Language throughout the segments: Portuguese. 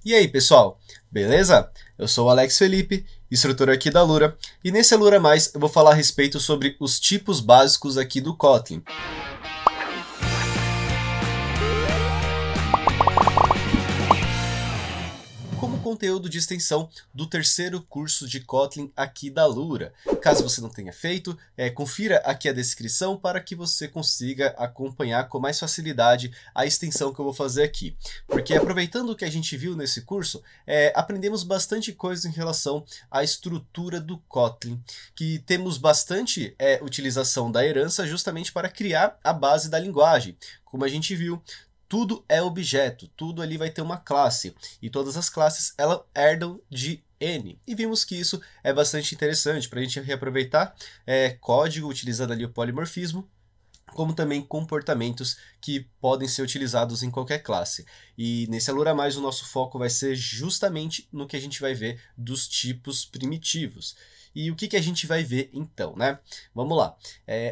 E aí, pessoal, beleza? Eu sou o Alex Felipe, instrutor aqui da Alura, e nesse Alura Mais eu vou falar a respeito sobre os tipos básicos aqui do Kotlin. Como conteúdo de extensão do terceiro curso de Kotlin aqui da Alura. Caso você não tenha feito, confira aqui a descrição para que você consiga acompanhar com mais facilidade a extensão que eu vou fazer aqui. Porque aproveitando o que a gente viu nesse curso, aprendemos bastante coisa em relação à estrutura do Kotlin, que temos bastante utilização da herança justamente para criar a base da linguagem. Como a gente viu, tudo é objeto, tudo ali vai ter uma classe, e todas as classes elas herdam de N. E vimos que isso é bastante interessante para a gente reaproveitar código utilizando ali o polimorfismo, como também comportamentos que podem ser utilizados em qualquer classe. E nesse Alura Mais o nosso foco vai ser justamente no que a gente vai ver dos tipos primitivos. E o que a gente vai ver então, né? Vamos lá.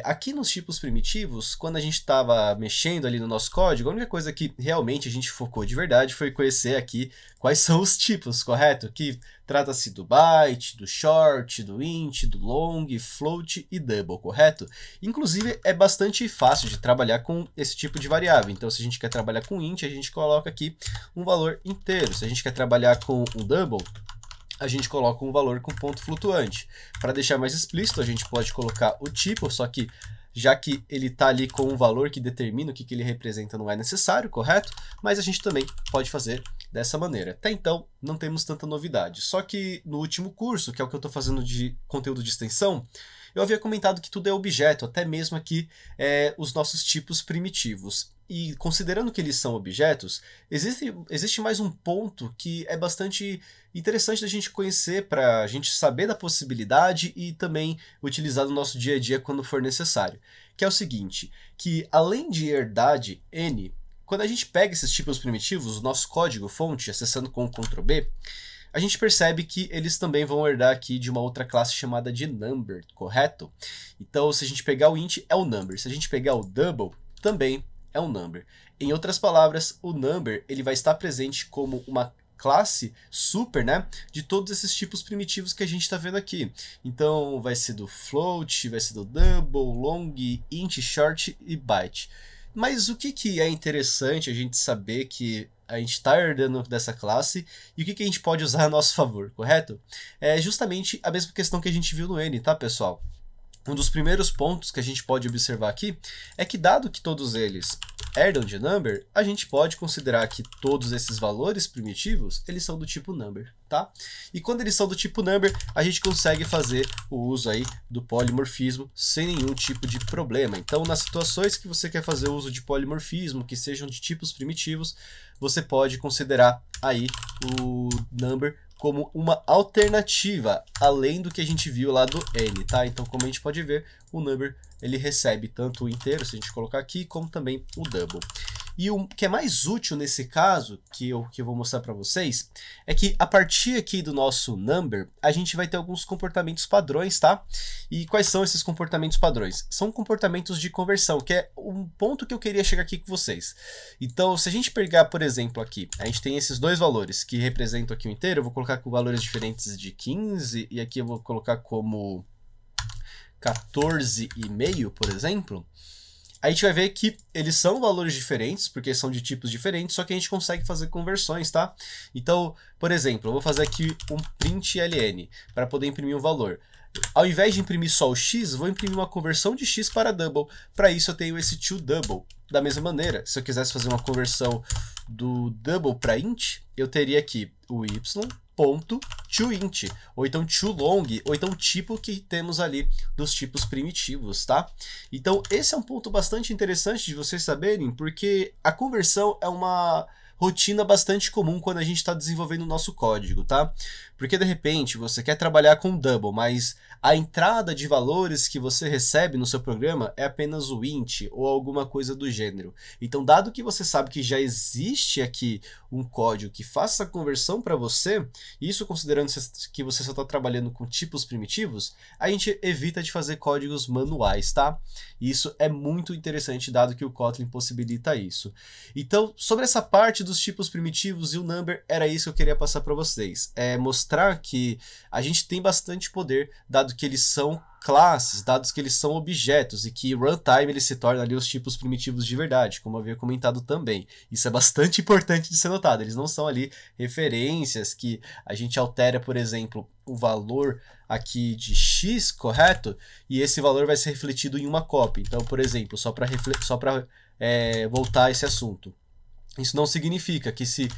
Aqui nos tipos primitivos, quando a gente estava mexendo ali no nosso código, a única coisa que realmente a gente focou de verdade foi conhecer aqui quais são os tipos, correto? Que trata-se do byte, do short, do int, do long, float e double, correto? Inclusive é bastante fácil de trabalhar com esse tipo de variável. Então se a gente quer trabalhar com int, a gente coloca aqui um valor inteiro. Se a gente quer trabalhar com um double, a gente coloca um valor com ponto flutuante. Para deixar mais explícito, a gente pode colocar o tipo, só que já que ele está ali com um valor que determina o que ele representa, não é necessário, correto? Mas a gente também pode fazer dessa maneira. Até então, não temos tanta novidade. Só que no último curso, que é o que eu estou fazendo de conteúdo de extensão, eu havia comentado que tudo é objeto, até mesmo aqui os nossos tipos primitivos. E considerando que eles são objetos, existe mais um ponto que é bastante interessante da gente conhecer para a gente saber da possibilidade e também utilizar no nosso dia a dia quando for necessário. Que é o seguinte, que além de herdar de N, quando a gente pega esses tipos primitivos, o nosso código fonte, acessando com o Ctrl B, a gente percebe que eles também vão herdar aqui de uma outra classe chamada de number, correto? Então, se a gente pegar o int, é o number. Se a gente pegar o double, também é um number. Em outras palavras, o number ele vai estar presente como uma classe super, né, de todos esses tipos primitivos que a gente está vendo aqui. Então, vai ser do float, vai ser do double, long, int, short e byte. Mas o que é interessante a gente saber que a gente está herdando dessa classe e o que a gente pode usar a nosso favor, correto? É justamente a mesma questão que a gente viu no N, tá, pessoal? Um dos primeiros pontos que a gente pode observar aqui é que, dado que todos eles herdam de number, a gente pode considerar que todos esses valores primitivos, eles são do tipo number, tá? E quando eles são do tipo number, a gente consegue fazer o uso aí do polimorfismo sem nenhum tipo de problema. Então, nas situações que você quer fazer uso de polimorfismo, que sejam de tipos primitivos, você pode considerar aí o number como uma alternativa, além do que a gente viu lá do N, tá? Então, como a gente pode ver, o number ele recebe tanto o inteiro, se a gente colocar aqui, como também o double. E o que é mais útil nesse caso, que eu vou mostrar para vocês, é que a partir aqui do nosso number, a gente vai ter alguns comportamentos padrões, tá? E quais são esses comportamentos padrões? São comportamentos de conversão, que é um ponto que eu queria chegar aqui com vocês. Então, se a gente pegar, por exemplo, aqui, a gente tem esses dois valores que representam aqui o inteiro, eu vou colocar com valores diferentes de 15, e aqui eu vou colocar como 14,5, por exemplo. A gente vai ver que eles são valores diferentes, porque são de tipos diferentes, só que a gente consegue fazer conversões, tá? Então, por exemplo, eu vou fazer aqui um print ln para poder imprimir um valor. Ao invés de imprimir só o x, vou imprimir uma conversão de x para double. Para isso eu tenho esse toDouble. Da mesma maneira, se eu quisesse fazer uma conversão do double para int, eu teria aqui o y.toInt, ou então toLong, ou então o tipo que temos ali dos tipos primitivos, tá? Então esse é um ponto bastante interessante de vocês saberem, porque a conversão é uma rotina bastante comum quando a gente está desenvolvendo o nosso código, tá? Porque de repente você quer trabalhar com double, mas a entrada de valores que você recebe no seu programa é apenas o int ou alguma coisa do gênero. Então, dado que você sabe que já existe aqui um código que faça a conversão para você, isso considerando que você só está trabalhando com tipos primitivos, a gente evita de fazer códigos manuais, tá? E isso é muito interessante, dado que o Kotlin possibilita isso. Então, sobre essa parte dos tipos primitivos e o number, era isso que eu queria passar para vocês. É mostrar que a gente tem bastante poder, dado que eles são classes, dados que eles são objetos e que runtime ele se torna ali os tipos primitivos de verdade, como eu havia comentado também. Isso é bastante importante de ser notado, eles não são ali referências que a gente altera, por exemplo, o valor aqui de x, correto? E esse valor vai ser refletido em uma cópia. Então, por exemplo, só para voltar a esse assunto, isso não significa que se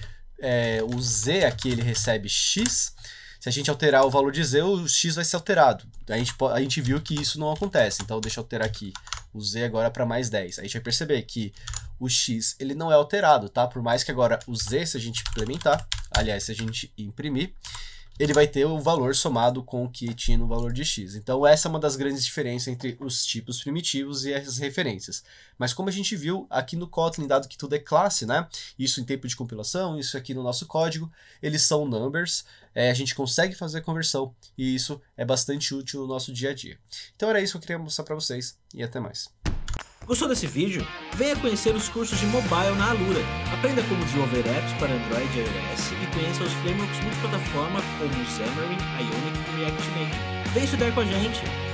o z aqui ele recebe x, se a gente alterar o valor de z, o x vai ser alterado. A gente viu que isso não acontece. Então, deixa eu alterar aqui o z agora para mais 10. A gente vai perceber que o x ele não é alterado, tá? Por mais que agora o z, se a gente implementar, aliás, se a gente imprimir, ele vai ter o valor somado com o que tinha no valor de x. Então, essa é uma das grandes diferenças entre os tipos primitivos e as referências. Mas como a gente viu aqui no Kotlin, dado que tudo é classe, né? Isso em tempo de compilação, isso aqui no nosso código, eles são numbers, a gente consegue fazer a conversão e isso é bastante útil no nosso dia a dia. Então, era isso que eu queria mostrar para vocês e até mais. Gostou desse vídeo? Venha conhecer os cursos de mobile na Alura. Aprenda como desenvolver apps para Android e iOS e conheça os frameworks multiplataforma como Xamarin, Ionic e React Native. Vem estudar com a gente!